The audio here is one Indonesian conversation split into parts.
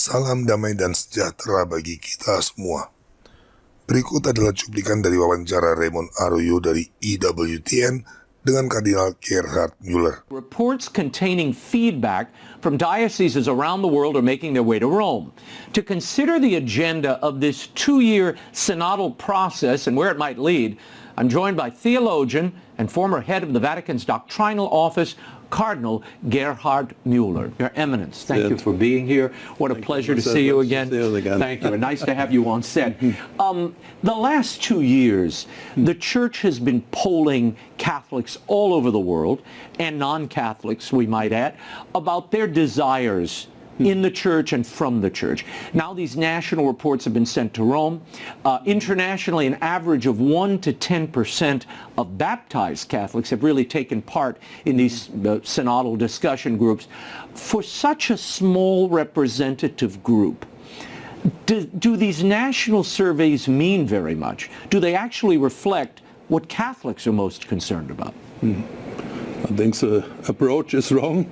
Salam damai dan sejahtera bagi kita semua. Berikut adalah cuplikan dari wawancara Raymond Arroyo dari EWTN dengan Kardinal Gerhard Müller. Reports containing feedback from dioceses around the world are making their way to Rome. To consider the agenda of this 2-year synodal process and where it might lead, I'm joined by theologian and former head of the Vatican's doctrinal office, Cardinal Gerhard Müller. Your Eminence, thank you for being here. What a pleasure to see you again. Thank you, and nice to have you on set. The last 2 years, the Church has been polling Catholics all over the world, and non-Catholics, we might add, about their desires in the Church and from the Church. Now these national reports have been sent to Rome. Internationally, an average of 1 to 10% of baptized Catholics have really taken part in these synodal discussion groups. For such a small representative group, do these national surveys mean very much? Do they actually reflect what Catholics are most concerned about? I think the approach is wrong.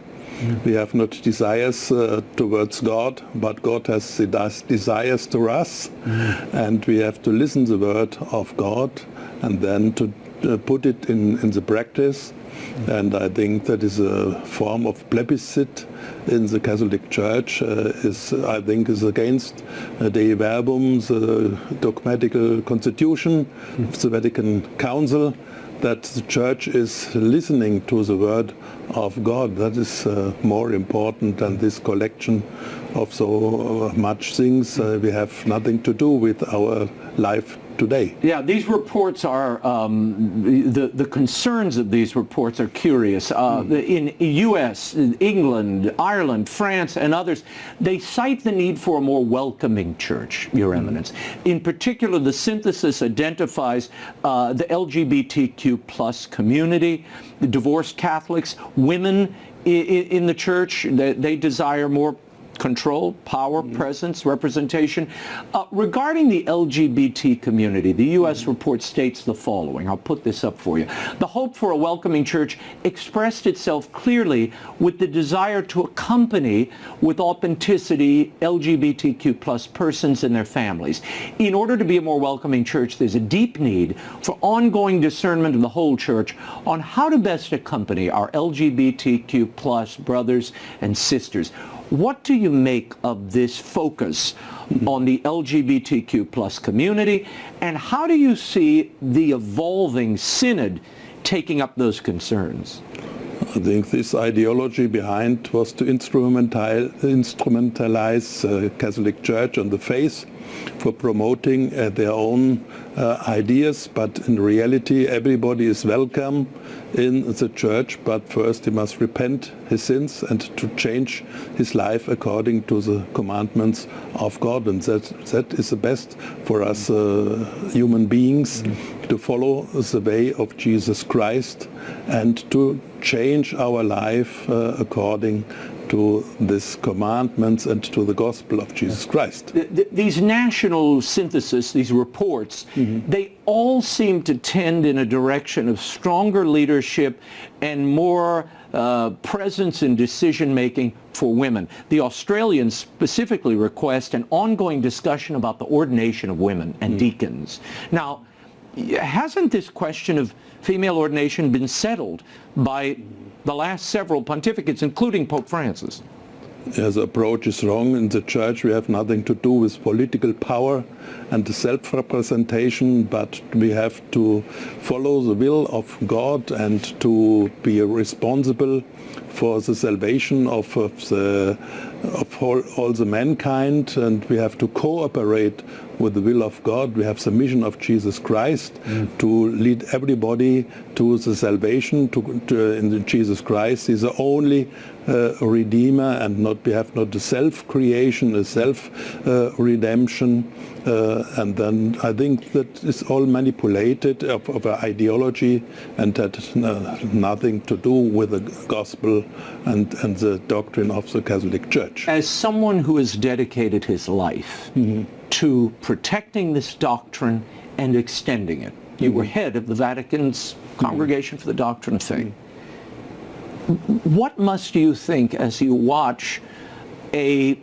We have not desires towards God, but God has desires to us, and we have to listen to the word of God and then to put it in the practice. And I think that is a form of plebiscite in the Catholic Church. Is against Dei Verbum, the dogmatical constitution of the Vatican Council, that the Church is listening to the word of God. That is more important than this collection of so much things. We have nothing to do with our life today. Yeah, these reports are, the concerns of these reports are curious. In U.S., England, Ireland, France, and others, they cite the need for a more welcoming Church, Your Eminence. In particular, the synthesis identifies the LGBTQ plus community, the divorced Catholics, women in the Church. They desire more control, power, presence, representation. Regarding the LGBT community, the U.S. report states the following. I'll put this up for you. The hope for a welcoming Church expressed itself clearly with the desire to accompany with authenticity LGBTQ plus persons and their families. In order to be a more welcoming Church, there's a deep need for ongoing discernment of the whole Church on how to best accompany our LGBTQ plus brothers and sisters. What do you make of this focus on the LGBTQ plus community, and how do you see the evolving synod taking up those concerns? I think this ideology behind was to instrumentalize Catholic Church and the faith for promoting their own ideas, but in reality everybody is welcome in the Church, but first he must repent his sins and to change his life according to the commandments of God, and that is the best for us human beings, to follow the way of Jesus Christ and to change our life according to these commandments and to the gospel of Jesus Christ. These national synthesis, these reports, they all seem to tend in a direction of stronger leadership and more presence in decision-making for women. The Australians specifically request an ongoing discussion about the ordination of women and deacons. Now, hasn't this question of female ordination been settled by the last several pontificates, including Pope Francis? The approach is wrong. In the Church we have nothing to do with political power and the self-representation, but we have to follow the will of God and to be responsible for the salvation of all the mankind, and we have to cooperate with the will of God. We have the mission of Jesus Christ to lead everybody to the salvation in Jesus Christ. He's the only Redeemer, and we have not a self-creation, a self-redemption. And then I think that it's all manipulated of an ideology, and that has nothing to do with the gospel and the doctrine of the Catholic Church. As someone who has dedicated his life to protecting this doctrine and extending it, you were head of the Vatican's Congregation for the Doctrine of Faith. What must you think as you watch a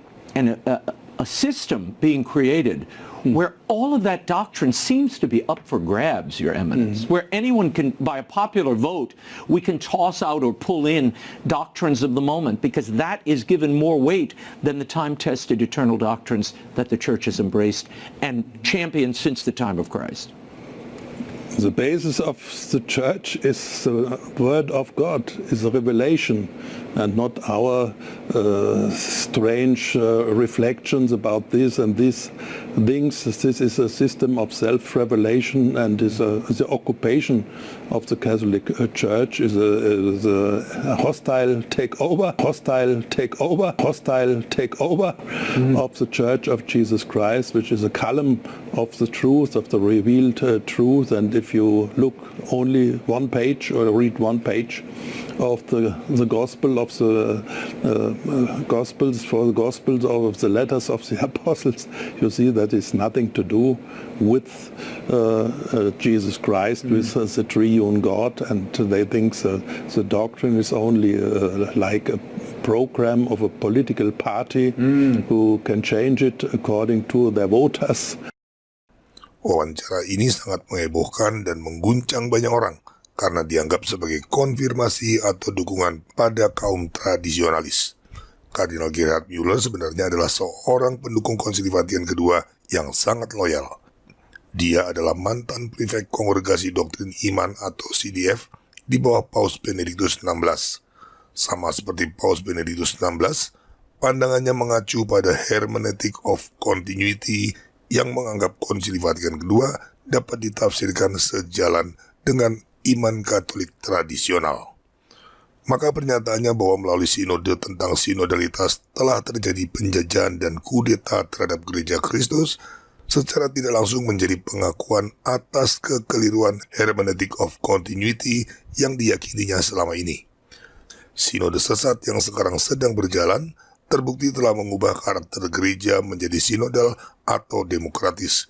a system being created where all of that doctrine seems to be up for grabs, Your Eminence, where anyone can, by a popular vote, we can toss out or pull in doctrines of the moment, because that is given more weight than the time-tested eternal doctrines that the Church has embraced and championed since the time of Christ. The basis of the Church is the Word of God, is a revelation, and not our strange reflections about this and these things. This is a system of self-revelation, and the occupation of the Catholic Church is a hostile takeover of the Church of Jesus Christ, which is a column of the truth, of the revealed truth. And if you look only one page or read one page of the Gospel of the Gospels, for the Gospels of the letters of the Apostles, you see that it's nothing to do with Jesus Christ, with the triune God, and they think the doctrine is only like a program of a political party who can change it according to their voters. Wawancara ini sangat menghebohkan dan mengguncang banyak orang karena dianggap sebagai konfirmasi atau dukungan pada kaum tradisionalis. Kardinal Gerhard Müller sebenarnya adalah seorang pendukung Konsili Vatikan kedua yang sangat loyal. Dia adalah mantan prefek Kongregasi Doktrin Iman atau CDF di bawah Paus Benediktus XVI. Sama seperti Paus Benediktus XVI, pandangannya mengacu pada hermeneutic of continuity yang menganggap Konsili Vatikan kedua dapat ditafsirkan sejalan dengan iman Katolik tradisional. Maka pernyataannya bahwa melalui sinode tentang sinodalitas telah terjadi penjajahan dan kudeta terhadap Gereja Kristus secara tidak langsung menjadi pengakuan atas kekeliruan hermeneutic of continuity yang diyakininya selama ini. Sinode sesat yang sekarang sedang berjalan terbukti telah mengubah karakter gereja menjadi sinodal atau demokratis.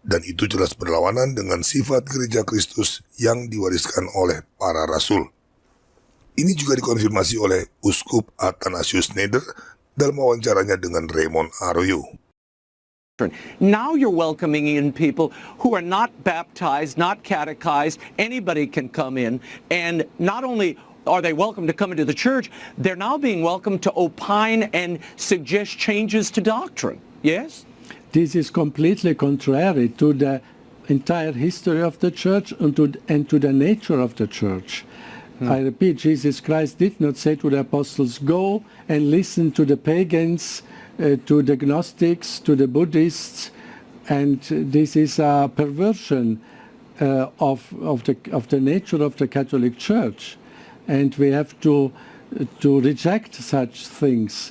Dan itu jelas berlawanan dengan sifat Gereja Kristus yang diwariskan oleh para rasul. Ini juga dikonfirmasi oleh Uskup Athanasius Schneider dalam wawancaranya dengan Raymond Arroyo. Now you're welcoming in people who are not baptized, not catechized. Anybody can come in, and not only are they welcome to come into the church, they're now being welcomed to opine and suggest changes to doctrine. Yes? This is completely contrary to the entire history of the church and to the nature of the church. I repeat, Jesus Christ did not say to the apostles, go and listen to the pagans, to the Gnostics, to the Buddhists, and this is a perversion of the nature of the Catholic Church. And we have to reject such things.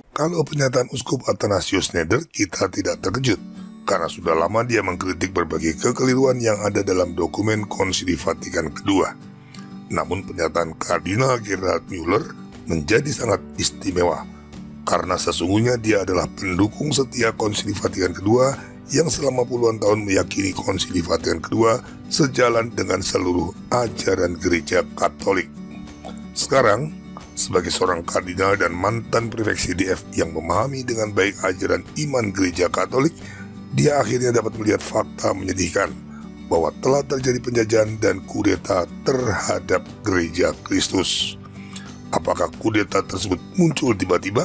Kalau pernyataan Uskup Athanasius Schneider, kita tidak terkejut, karena sudah lama dia mengkritik berbagai kekeliruan yang ada dalam dokumen Konsili Vatikan kedua. Namun pernyataan Kardinal Gerhard Müller menjadi sangat istimewa, karena sesungguhnya dia adalah pendukung setia Konsili Vatikan kedua yang selama puluhan tahun meyakini Konsili Vatikan kedua sejalan dengan seluruh ajaran Gereja Katolik. Sekarang, sebagai seorang kardinal dan mantan prefek CDF yang memahami dengan baik ajaran iman Gereja Katolik, dia akhirnya dapat melihat fakta menyedihkan bahwa telah terjadi penjajahan dan kudeta terhadap Gereja Kristus. Apakah kudeta tersebut muncul tiba-tiba?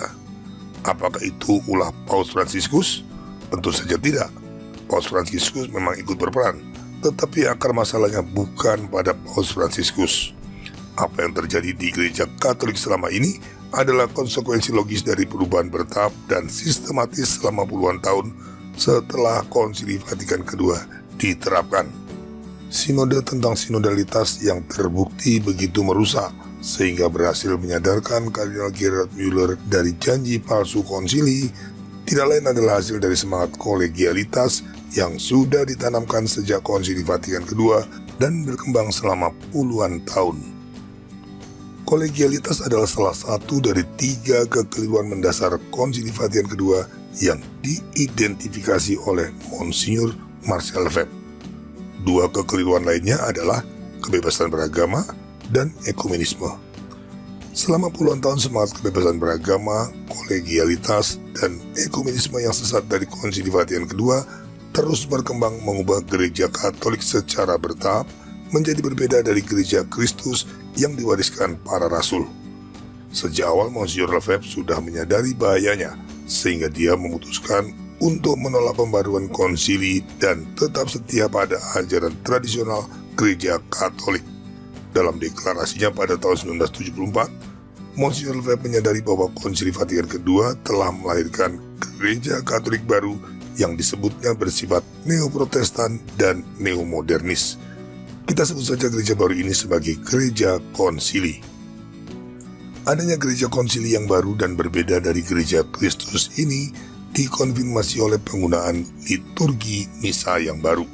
Apakah itu ulah Paus Fransiskus? Tentu saja tidak. Paus Fransiskus memang ikut berperan, tetapi akar masalahnya bukan pada Paus Fransiskus. Apa yang terjadi di Gereja Katolik selama ini adalah konsekuensi logis dari perubahan bertahap dan sistematis selama puluhan tahun setelah Konsili Vatikan kedua diterapkan. Sinode tentang sinodalitas yang terbukti begitu merusak sehingga berhasil menyadarkan Kardinal Gerhard Müller dari janji palsu konsili tidak lain adalah hasil dari semangat kolegialitas yang sudah ditanamkan sejak Konsili Vatikan kedua dan berkembang selama puluhan tahun. Kolegialitas adalah salah satu dari 3 kekeliruan mendasar Konsili Vatikan kedua yang diidentifikasi oleh Monsignor Marcel Lefebvre. 2 kekeliruan lainnya adalah kebebasan beragama dan ekumenisme. Selama puluhan tahun semangat kebebasan beragama, kolegialitas, dan ekumenisme yang sesat dari Konsili Vatikan kedua terus berkembang mengubah gereja Katolik secara bertahap menjadi berbeda dari gereja Kristus yang diwariskan para rasul. Sejak awal Monsignor Lefebvre sudah menyadari bahayanya, sehingga dia memutuskan untuk menolak pembaruan konsili dan tetap setia pada ajaran tradisional gereja Katolik. Dalam deklarasinya pada tahun 1974, Monsignor Lefebvre menyadari bahwa Konsili Vatikan kedua telah melahirkan gereja Katolik baru yang disebutnya bersifat neo-protestan dan neo-modernis. Kita sebut saja gereja baru ini sebagai gereja konsili. Adanya gereja konsili yang baru dan berbeda dari gereja Kristus ini dikonfirmasi oleh penggunaan liturgi misa yang baru,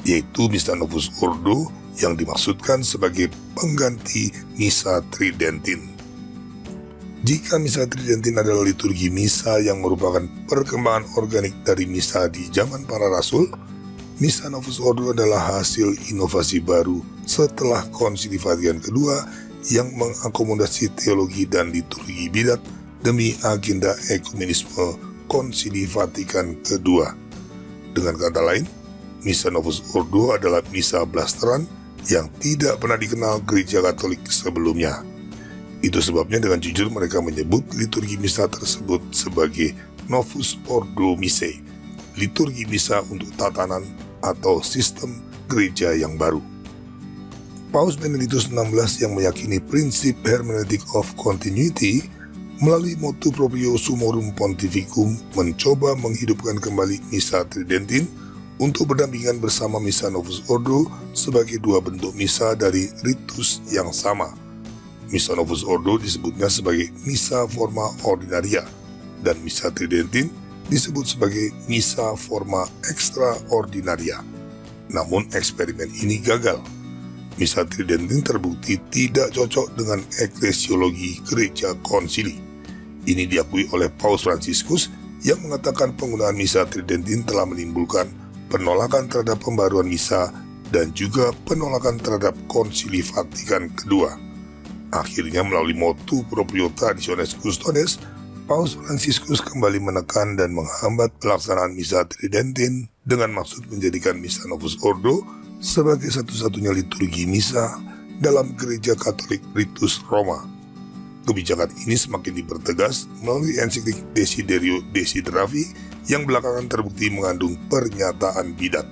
yaitu Misa Novus Ordo yang dimaksudkan sebagai pengganti Misa Tridentin. Jika Misa Tridentin adalah liturgi misa yang merupakan perkembangan organik dari misa di zaman para rasul, Misa Novus Ordo adalah hasil inovasi baru setelah Konsili Vatikan kedua yang mengakomodasi teologi dan liturgi bidat demi agenda ekumenisme Konsili Vatikan kedua. Dengan kata lain, Misa Novus Ordo adalah misa blasteran yang tidak pernah dikenal gereja Katolik sebelumnya. Itu sebabnya dengan jujur mereka menyebut liturgi misa tersebut sebagai Novus Ordo Missae, liturgi misa untuk tatanan atau sistem gereja yang baru. Paus Benedictus XVI yang meyakini prinsip hermeneutic of continuity melalui motu proprio Summorum Pontificum mencoba menghidupkan kembali Misa Tridentin untuk berdampingan bersama Misa Novus Ordo sebagai dua bentuk misa dari ritus yang sama. Misa Novus Ordo disebutnya sebagai Misa Forma Ordinaria dan Misa Tridentin disebut sebagai Misa Forma Extraordinaria. Namun eksperimen ini gagal. Misa Tridentin terbukti tidak cocok dengan eklesiologi gereja konsili. Ini diakui oleh Paus Fransiskus yang mengatakan penggunaan Misa Tridentin telah menimbulkan penolakan terhadap pembaruan misa dan juga penolakan terhadap Konsili Vatikan kedua. Akhirnya melalui motu proprio Traditionis Custodes, Paus Fransiskus kembali menekan dan menghambat pelaksanaan Misa Tridentin dengan maksud menjadikan Misa Novus Ordo sebagai satu-satunya liturgi misa dalam gereja Katolik Ritus Roma. Kebijakan ini semakin dipertegas melalui ensiklik Desiderio Desideravi yang belakangan terbukti mengandung pernyataan bidat.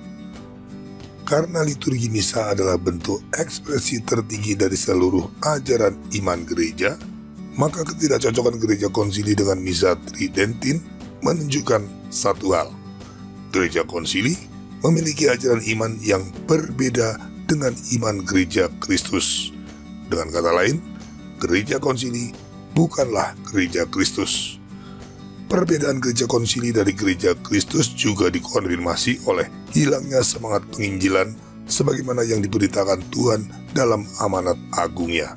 Karena liturgi misa adalah bentuk ekspresi tertinggi dari seluruh ajaran iman gereja, maka ketidakcocokan gereja konsili dengan Misa Tridentin menunjukkan satu hal. Gereja konsili memiliki ajaran iman yang berbeda dengan iman gereja Kristus. Dengan kata lain, gereja konsili bukanlah gereja Kristus. Perbedaan gereja konsili dari gereja Kristus juga dikonfirmasi oleh hilangnya semangat penginjilan sebagaimana yang diberitakan Tuhan dalam amanat agungnya.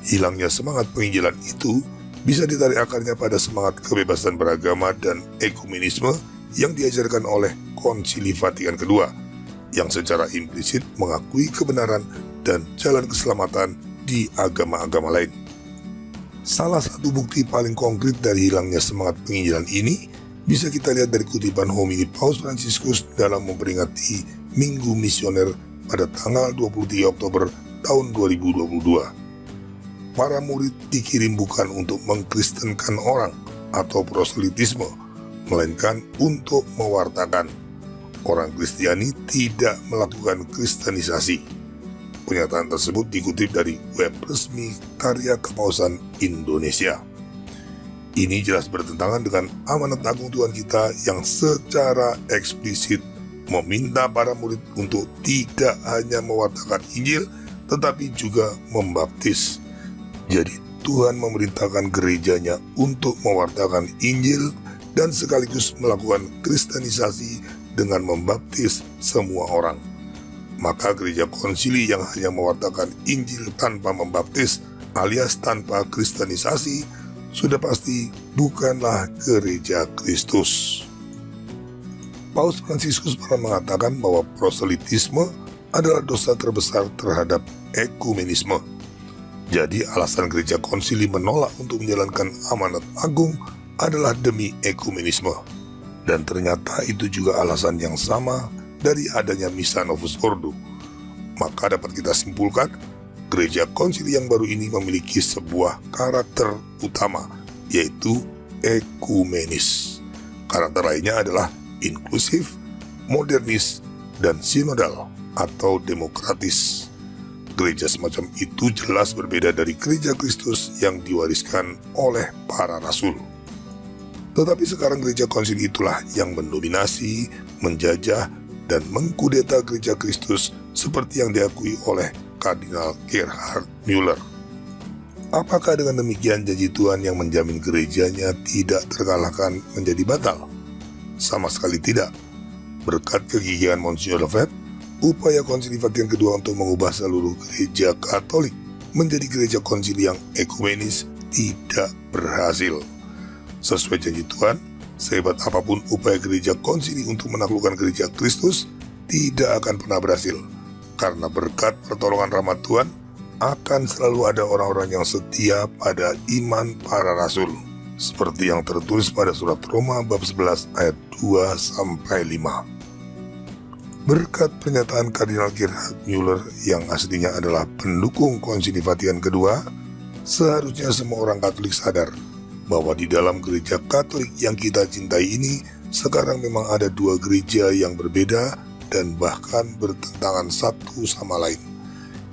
Hilangnya semangat penginjilan itu bisa ditarik akarnya pada semangat kebebasan beragama dan ekumenisme yang diajarkan oleh Konsili Vatikan kedua, yang secara implisit mengakui kebenaran dan jalan keselamatan di agama-agama lain. Salah satu bukti paling konkret dari hilangnya semangat penginjilan ini bisa kita lihat dari kutipan homili Paus Fransiskus dalam memperingati Minggu Misioner pada tanggal 23 Oktober tahun 2022. Para murid dikirim bukan untuk mengkristenkan orang atau proselitisme, melainkan untuk mewartakan. Orang Kristiani tidak melakukan kristenisasi. Pernyataan tersebut dikutip dari web resmi Karya Kepausan Indonesia. Ini jelas bertentangan dengan amanat agung Tuhan kita yang secara eksplisit meminta para murid untuk tidak hanya mewartakan Injil, tetapi juga membaptis. Jadi Tuhan memerintahkan gerejanya untuk mewartakan Injil dan sekaligus melakukan kristenisasi dengan membaptis semua orang. Maka gereja konsili yang hanya mewartakan Injil tanpa membaptis alias tanpa kristenisasi sudah pasti bukanlah gereja Kristus. Paus Fransiskus pernah mengatakan bahwa proselitisme adalah dosa terbesar terhadap ekumenisme. Jadi alasan gereja konsili menolak untuk menjalankan amanat agung adalah demi ekumenisme. Dan ternyata itu juga alasan yang sama dari adanya Missa Novus Ordo. Maka dapat kita simpulkan, gereja konsili yang baru ini memiliki sebuah karakter utama, yaitu ekumenis. Karakter lainnya adalah inklusif, modernis, dan sinodal atau demokratis. Gereja semacam itu jelas berbeda dari gereja Kristus yang diwariskan oleh para rasul. Tetapi sekarang gereja konsili itulah yang mendominasi, menjajah, dan mengkudeta gereja Kristus seperti yang diakui oleh Kardinal Gerhard Müller. Apakah dengan demikian janji Tuhan yang menjamin gerejanya tidak terkalahkan menjadi batal? Sama sekali tidak. Berkat kegigihan Monsignor Lefebvre, upaya Konsili Vatikan II untuk mengubah seluruh gereja Katolik menjadi gereja konsili yang ekumenis tidak berhasil. Sesuai janji Tuhan, sehebat apapun upaya gereja konsili untuk menaklukkan gereja Kristus tidak akan pernah berhasil. Karena berkat pertolongan rahmat Tuhan, akan selalu ada orang-orang yang setia pada iman para rasul. Seperti yang tertulis pada surat Roma bab 11 ayat 2-5. Berkat pernyataan Kardinal Gerhard Müller yang aslinya adalah pendukung Konsili Vatikan II, seharusnya semua orang Katolik sadar bahwa di dalam gereja Katolik yang kita cintai ini sekarang memang ada dua gereja yang berbeda dan bahkan bertentangan satu sama lain.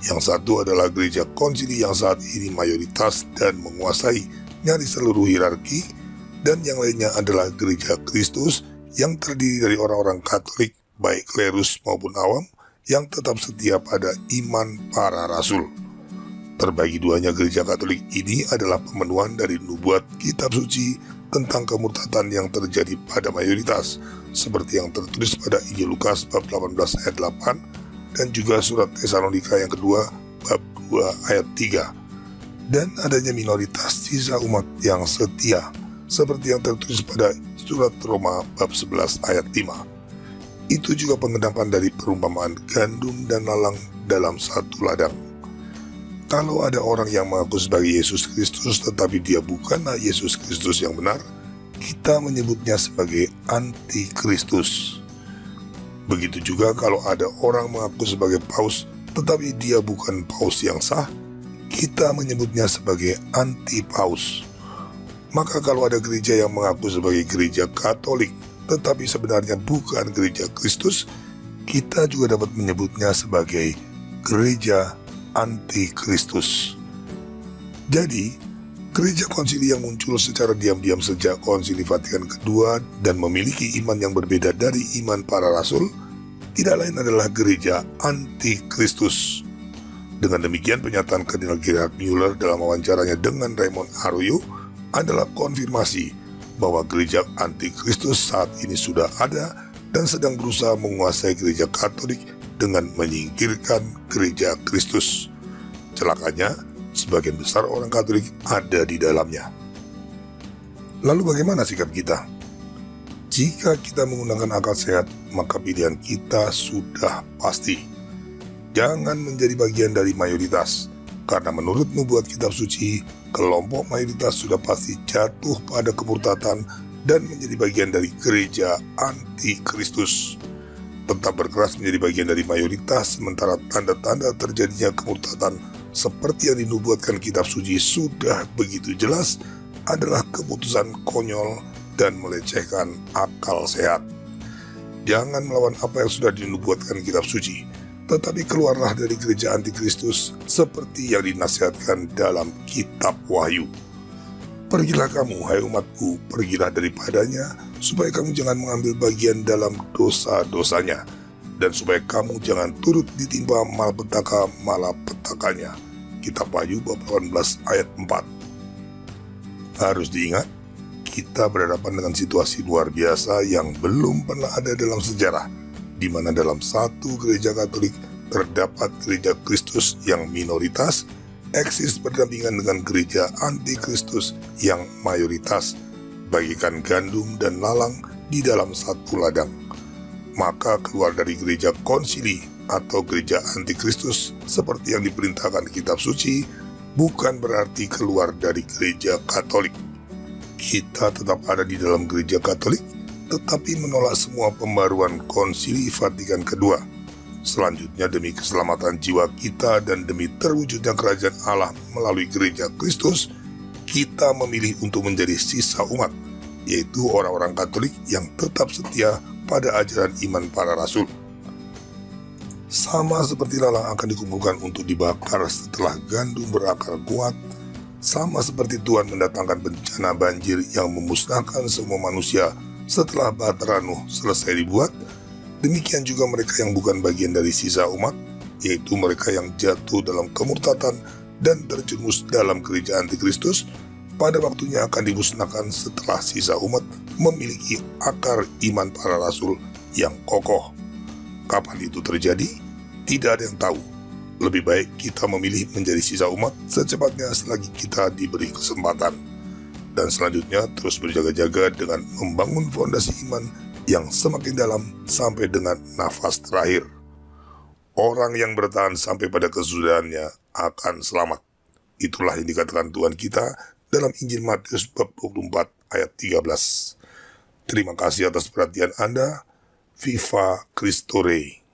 Yang satu adalah gereja konsili yang saat ini mayoritas dan menguasai nyaris seluruh hierarki, dan yang lainnya adalah gereja Kristus yang terdiri dari orang-orang Katolik baik klerus maupun awam yang tetap setia pada iman para rasul. Terbagi duanya gereja Katolik ini adalah pemenuhan dari nubuat kitab suci tentang kemurtatan yang terjadi pada mayoritas, seperti yang tertulis pada Injil Lukas bab 18 ayat 8 dan juga surat Tesalonika yang kedua bab 2 ayat 3, dan adanya minoritas sisa umat yang setia, seperti yang tertulis pada surat Roma bab 11 ayat 5. Itu juga pengendapan dari perumpamaan gandum dan lalang dalam satu ladang. Kalau ada orang yang mengaku sebagai Yesus Kristus tetapi dia bukanlah Yesus Kristus yang benar, kita menyebutnya sebagai antikristus. Begitu juga kalau ada orang mengaku sebagai paus tetapi dia bukan paus yang sah, kita menyebutnya sebagai anti-paus. Maka kalau ada gereja yang mengaku sebagai gereja Katolik tetapi sebenarnya bukan gereja Kristus, kita juga dapat menyebutnya sebagai gereja antikristus. Jadi, gereja konsili yang muncul secara diam-diam sejak Konsili Vatikan II dan memiliki iman yang berbeda dari iman para rasul, tidak lain adalah gereja antikristus. Dengan demikian, pernyataan Kardinal Gerhard Müller dalam wawancaranya dengan Raymond Arroyo adalah konfirmasi bahwa gereja antikristus saat ini sudah ada dan sedang berusaha menguasai gereja Katolik dengan menyingkirkan gereja Kristus. Celakanya, sebagian besar orang Katolik ada di dalamnya. Lalu bagaimana sikap kita? Jika kita menggunakan akal sehat, maka pilihan kita sudah pasti. Jangan menjadi bagian dari mayoritas, karena menurut nubuat kitab suci, kelompok mayoritas sudah pasti jatuh pada kemurtatan dan menjadi bagian dari gereja antikristus. Tetap berkeras menjadi bagian dari mayoritas, sementara tanda-tanda terjadinya kemurtatan seperti yang dinubuatkan kitab suci sudah begitu jelas adalah keputusan konyol dan melecehkan akal sehat. Jangan melawan apa yang sudah dinubuatkan kitab suci, tetapi keluarlah dari gereja antikristus seperti yang dinasihatkan dalam kitab Wahyu. Pergilah kamu, hai umatku, pergilah daripadanya, supaya kamu jangan mengambil bagian dalam dosa-dosanya, dan supaya kamu jangan turut ditimpa malapetakannya. Kitab Wahyu bab 18 ayat 4. Harus diingat, kita berhadapan dengan situasi luar biasa yang belum pernah ada dalam sejarah, di mana dalam satu gereja Katolik terdapat gereja Kristus yang minoritas, eksis berdampingan dengan gereja antikristus yang mayoritas, bagikan gandum dan lalang di dalam satu ladang. Maka keluar dari gereja konsili atau gereja antikristus seperti yang diperintahkan kitab suci bukan berarti keluar dari gereja Katolik. Kita tetap ada di dalam gereja Katolik, tetapi menolak semua pembaruan Konsili Vatikan kedua. Selanjutnya, demi keselamatan jiwa kita dan demi terwujudnya kerajaan Allah melalui gereja Kristus, kita memilih untuk menjadi sisa umat, yaitu orang-orang Katolik yang tetap setia pada ajaran iman para rasul. Sama seperti lalang akan dikumpulkan untuk dibakar setelah gandum berakar kuat, sama seperti Tuhan mendatangkan bencana banjir yang memusnahkan semua manusia setelah Bahtera Nuh selesai dibuat, demikian juga mereka yang bukan bagian dari sisa umat, yaitu mereka yang jatuh dalam kemurtatan dan terjerumus dalam gereja antikristus, pada waktunya akan dimusnahkan setelah sisa umat memiliki akar iman para rasul yang kokoh. Kapan itu terjadi? Tidak ada yang tahu. Lebih baik kita memilih menjadi sisa umat secepatnya selagi kita diberi kesempatan. Dan selanjutnya terus berjaga-jaga dengan membangun fondasi iman yang semakin dalam sampai dengan nafas terakhir. Orang yang bertahan sampai pada kesudahannya akan selamat. Itulah yang dikatakan Tuhan kita dalam Injil Matius bab 24 ayat 13. Terima kasih atas perhatian Anda. Viva Christo Rey.